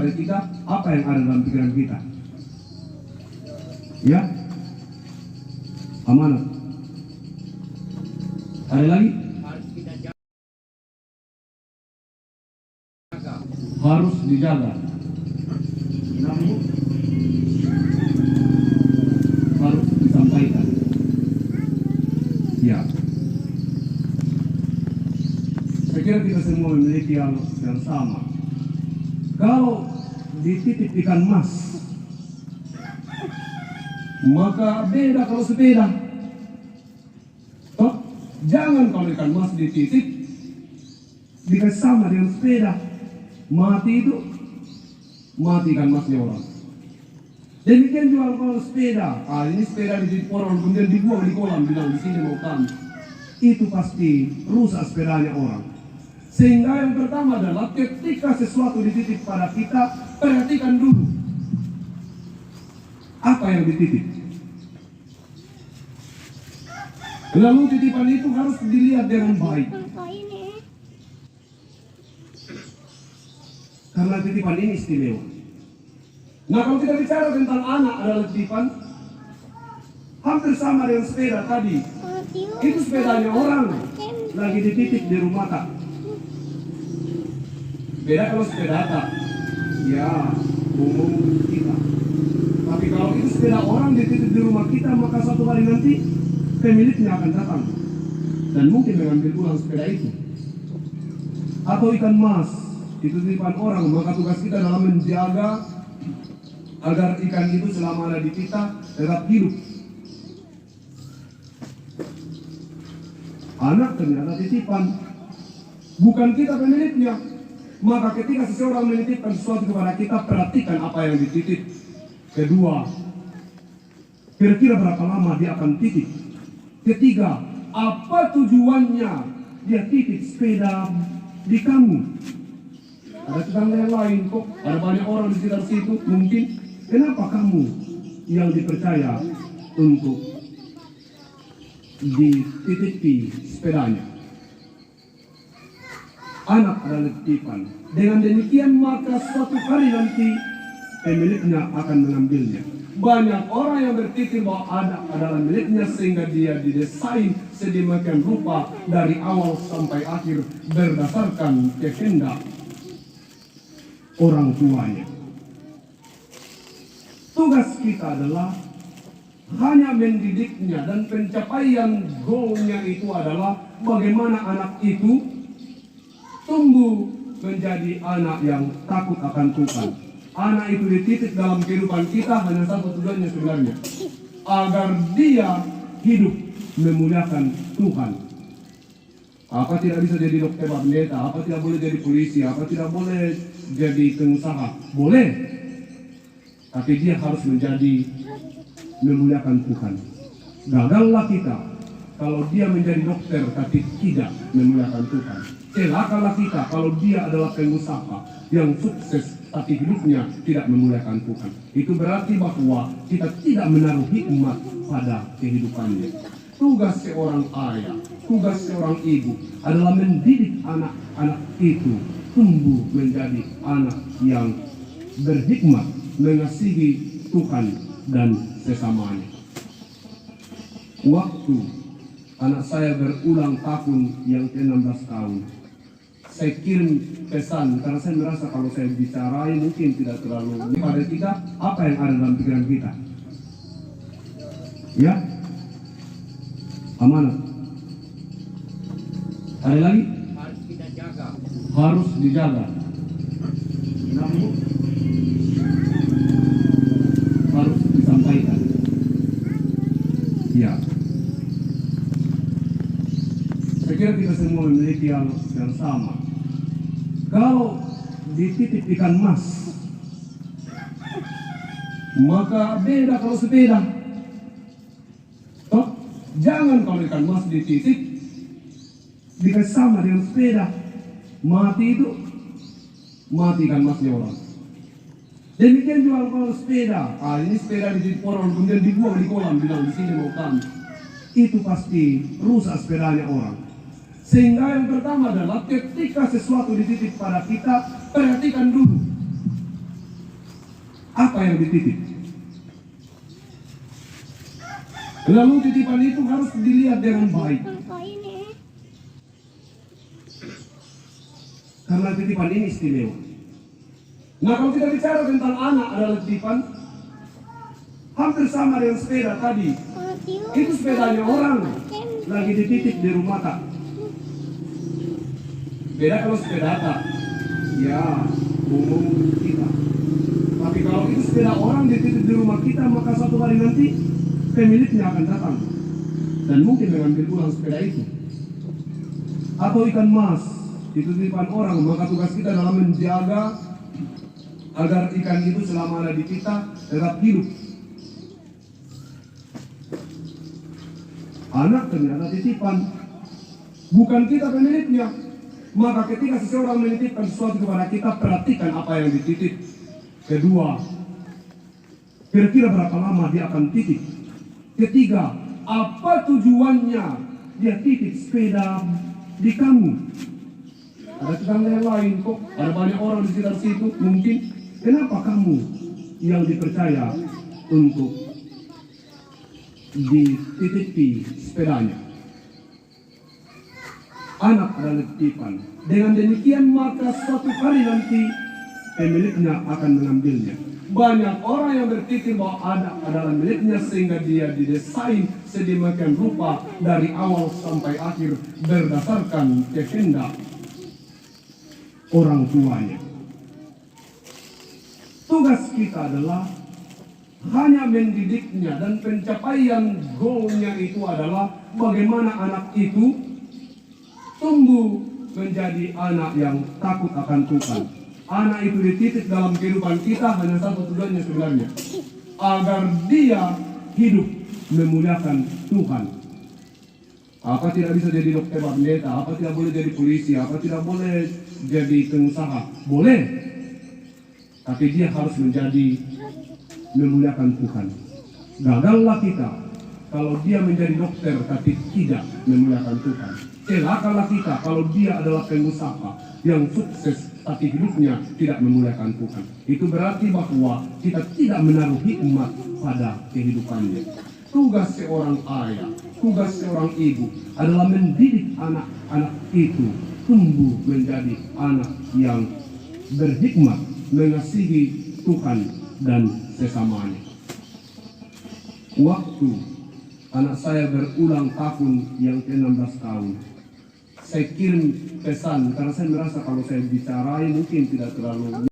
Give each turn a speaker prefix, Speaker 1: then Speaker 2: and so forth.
Speaker 1: pada kita apa yang ada dalam pikiran kita. Ya, amanat. Ada lagi? Harus dijaga. Namun harus disampaikan. Ya. Saya kira kita semua memiliki yang sama. Kalau dititip ikan mas, maka beda kalau sepeda. Toh, jangan kalau ikan mas dititip dikasih sama dengan sepeda, mati itu mati ikan masnya orang. Demikian juga kalau sepeda, ini sepeda dititip orang kemudian dibuang di kolam, bilang di sini mau kami, itu pasti rusak sepedanya orang. Sehingga yang pertama adalah ketika sesuatu dititip pada kita, perhatikan dulu apa yang dititip. Lalu titipan itu harus dilihat dengan baik. Karena titipan ini istimewa. Nah, kalau kita bicara tentang anak adalah titipan, hampir sama dengan sepeda tadi. Itu sepedanya orang lagi dititip di rumah tak. Beda kalau sepeda tak, ya umum kita. Tapi kalau itu sepeda orang dititip di rumah kita, maka suatu hari nanti pemiliknya akan datang dan mungkin mengambil ulang sepeda itu. Atau ikan mas, itu titipan orang, maka tugas kita adalah menjaga agar ikan itu selama ada di kita tetap hidup. Anak ternyata titipan, bukan kita pemiliknya. Maka ketika seseorang menitipkan sesuatu kepada kita, perhatikan apa yang dititip. Kedua, kira-kira berapa lama dia akan titip. Ketiga, apa tujuannya dia titip sepeda di kamu. Ada tetangga yang lain kok, ada banyak orang di sekitar situ mungkin. Kenapa kamu yang dipercaya untuk dititipi sepedanya? Anak adalah titipan. Dengan demikian maka suatu hari nanti pemiliknya akan mengambilnya. Banyak orang yang berpikir bahwa anak adalah miliknya sehingga dia didesain sedemikian rupa dari awal sampai akhir berdasarkan kehendak orang tuanya. Tugas kita adalah hanya mendidiknya, dan pencapaian goalnya itu adalah bagaimana anak itu tumbuh menjadi anak yang takut akan Tuhan. Anak itu dititip dalam kehidupan kita hanya satu tujuannya sebenarnya, agar dia hidup memuliakan Tuhan. Apa tidak bisa jadi dokter, pendeta, apa tidak boleh jadi polisi, apa tidak boleh jadi pengusaha, boleh. Tapi dia harus menjadi memuliakan Tuhan. Gagallah kita kalau dia menjadi dokter tapi tidak memuliakan Tuhan. Celakalah kita kalau dia adalah pengusaha yang sukses tapi hidupnya tidak memuliakan Tuhan. Itu berarti bahwa kita tidak menaruh hikmat pada kehidupannya. Tugas seorang ayah, tugas seorang ibu adalah mendidik anak-anak itu tumbuh menjadi anak yang berhikmat, mengasihi Tuhan dan sesamanya. Waktu anak saya berulang tahun yang ke-16 tahun, saya kirim pesan karena saya merasa kalau saya bicarai mungkin tidak terlalu pada kita apa yang ada dalam pikiran kita. Ya, amanat. Ada lagi? Harus kita jaga. Harus dijaga. Namun harus disampaikan. Ya. Saya kira kita semua memiliki yang sama. Kalau dititip ikan mas, maka beda kalau sepeda. Toh, jangan kalau ikan mas dititip dikasih sama dengan sepeda, mati itu mati ikan masnya orang. Demikian juga kalau sepeda, ini sepeda dititip orang kemudian dibuang di kolam, bilang di sini mau kami, itu pasti rusak sepedanya orang. Sehingga yang pertama adalah ketika sesuatu dititip pada kita, perhatikan dulu Apa yang dititip? Lalu titipan itu harus dilihat dengan baik. Karena titipan ini istimewa. Nah, kalau kita bicara tentang anak adalah titipan, hampir sama dengan sepeda tadi. Itu sepedanya orang lagi dititip di rumah tak. Beda kalau sepeda tak, ya umum kita. Tapi kalau itu sepeda orang dititip di rumah kita, maka suatu hari nanti pemiliknya akan datang dan mungkin mengambil ulang sepeda itu. Atau ikan mas itu titipan orang, maka tugas kita adalah menjaga agar ikan itu selama ada di kita tetap hidup. Anak ternyata titipan, bukan kita pemiliknya. Maka ketika seseorang menitipkan sesuatu kepada kita, perhatikan apa yang dititip. Kedua, kira-kira berapa lama dia akan titip. Ketiga, apa tujuannya dia titip sepeda di kamu? Ada tetangga yang lain kok, ada banyak orang di sekitar situ mungkin. Kenapa kamu yang dipercaya untuk dititipi sepedanya? Anak adalah titipan. Dengan demikian maka suatu hari nanti pemiliknya akan mengambilnya. Banyak orang yang berpikir bahwa anak adalah miliknya sehingga dia didesain sedemikian rupa dari awal sampai akhir berdasarkan kehendak orang tuanya. Tugas kita adalah hanya mendidiknya, dan pencapaian goalnya itu adalah bagaimana anak itu tumbuh menjadi anak yang takut akan Tuhan. Anak itu dititip dalam kehidupan kita hanya satu tujuannya sebenarnya, agar dia hidup memuliakan Tuhan. Apa tidak bisa jadi dokter pendeta, apa tidak boleh jadi polisi, apa tidak boleh jadi pengusaha, boleh. Tapi dia harus menjadi memuliakan Tuhan. Gagallah kita kalau dia menjadi dokter tapi tidak memuliakan Tuhan. Celakalah kita kalau dia adalah pengusaha yang sukses tapi hidupnya tidak memuliakan Tuhan. Itu berarti bahwa kita tidak menaruh hikmat pada kehidupannya. Tugas seorang ayah, tugas seorang ibu adalah mendidik anak-anak itu tumbuh menjadi anak yang berhikmat, mengasihi Tuhan dan sesamanya. Waktu anak saya berulang tahun yang ke-16 tahun, saya kirim pesan karena saya merasa kalau saya bicarai mungkin tidak terlalu